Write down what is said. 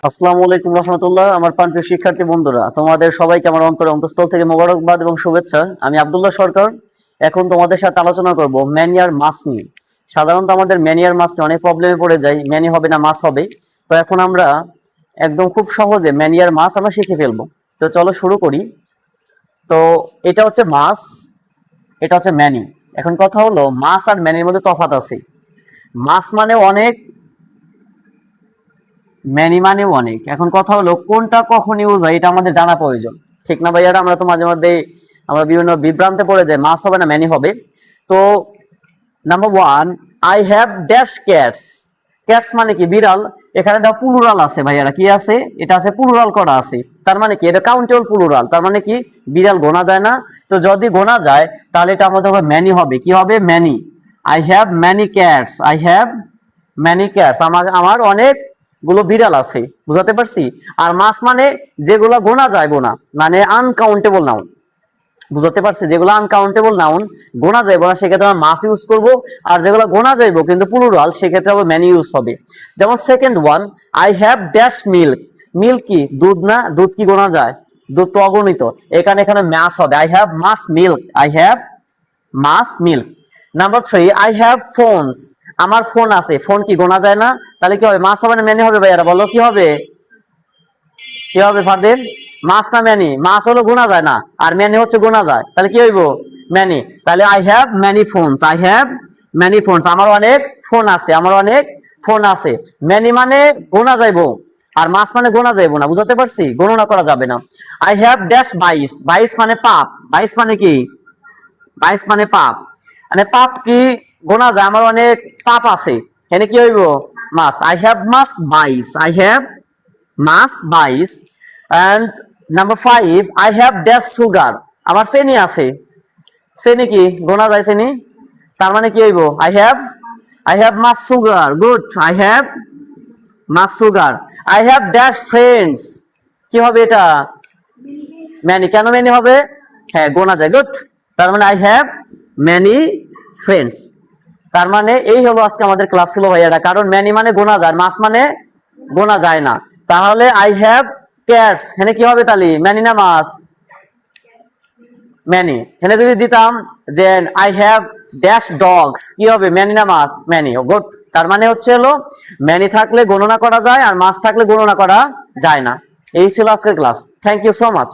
আসসালামু আলাইকুম রহমতুল্লাহ। আমার প্রিয় শিক্ষার্থী বন্ধুরা, তোমাদের সবাইকে আমার অন্তঃস্থল থেকে মোবারকবাদ এবং শুভেচ্ছা। আমি আব্দুল্লাহ সরকার। এখন তোমাদের সাথে আলোচনা করব ম্যানিয়ার মাস নিয়ে। সাধারণত আমাদের ম্যানিয়ার মাস নিয়ে অনেক প্রবলেমে পড়ে যাই, ম্যানি হবে না মাস হবে। তো এখন আমরা একদম খুব সহজে ম্যানিয়ার মাস আমরা শিখে ফেলবো। তো চলো শুরু করি। তো এটা হচ্ছে মাস, এটা হচ্ছে ম্যানি। এখন কথা হলো মাস আর ম্যানির মধ্যে তফাৎ আছে। মাস মানে অনেক, ম্যানি মানেও অনেক। এখন কথা হলো কোনটা কখন ইউজ হয় এটা আমাদের জানা প্রয়োজন, ঠিক না ভাইয়ারা? আমরা তো মাঝে মধ্যে আমরা বিভিন্ন বিভ্রান্তে পড়ে যাই, মাস হবে না ম্যানি হবে। তো number one, I have dash cats. Cats মানে কি? বিড়াল। এখানে দেখো প্লুরাল আছে ভাইয়ারা, কি আছে? এটা আছে প্লুরাল করা আছে। তার মানে কি? এটা কাউন্টেবল প্লুরাল, তার মানে কি বিড়াল গোনা যায় না। তো যদি গোনা যায় তাহলে এটা আমাদের ম্যানি হবে। কি হবে? Many. I have many cats, I have many cats. আমার অনেক গুলো বিড়াল আছে, বুঝাতে পারছি? আর মাস মানে যেগুলো গোনা যাইবো না, মানে আনকাউন্টেবল নাউন, বুঝাতে পারছি? যেগুলো আনকাউন্টেবল নাউন, গোনা যাইবো না, সেক্ষেত্রে আমরা মাস ইউজ করব। আর যেগুলো গোনা যাইবো কিন্তু প্লুরাল, সেক্ষেত্রে আবার ম্যানি ইউজ হবে। যেমন second one, I have dash milk. Milk কি? দুধ না? দুধ কি গোনা যায়? দুধ তো অগণিত। এখানে মাস হবে, I have much milk, I have much milk. Number three, I have phones. আমার ফোন আছে। ফোন কি গোনা যায় না? তাহলে কি হবে? মাস হবে না ম্যানি হবে ভাইয়ারা? বলো কি হবে? কি হবে ফারদিন? মাস না ম্যানি? মাস হলো গোনা যায় না, আর ম্যানি হচ্ছে গোনা যায়, তাহলে কি হইব? ম্যানি। তাহলে I have many phones, I have many phones. আমার অনেক ফোন আছে, আমার অনেক ফোন আছে। ম্যানি মানে গোনা যাইবো, আর মাস মানে গোনা যাইবো না, বুঝাতে পারছি? গণনা করা যাবে না। আই হ্যাভ ড্যাশ বাইশ। বাইশ মানে পাপ। বাইশ মানে কি? বাইশ মানে পাপ। মানে পাপ কি গোনা যায়? আমার অনেক পাপ আছে, এখানে কি হইব? মাস। আই হ্যাভ মাস বাইশ, আই হ্যাভ মাস বাইশ। And number five, I have dash sugar. আমার চেনি আছে। চেনি কি গোনা যায়? চেনি। তার মানে কি হইব? I have much sugar. Good, I have much sugar. I have dash friends. কি হবে এটা? ম্যানি। কেন ম্যানি হবে? হ্যাঁ, গোনা যায়। গুড। তার মানে আই হ্যাভ ম্যানি ফ্রেন্ডস। তার মানে এই হলো আজকে আমাদের ক্লাস ছিল ভাইয়াটা। কারণ ম্যানি মানে গোনা যায়, মাস মানে গোনা যায় না। তাহলে আই হ্যাভ ক্যাটস, এখানে কি হবে তাহলে? ম্যানি না মাস? ম্যানি। এখানে যদি দিতাম যে আই হ্যাভ ড্যাশ ডগস, কি হবে? ম্যানি না মাস? ম্যানি। গুড। তার মানে হচ্ছে হলো ম্যানি থাকলে গণনা করা যায়, আর মাস থাকলে গণনা করা যায় না। এই ছিল আজকের class. Thank you so much.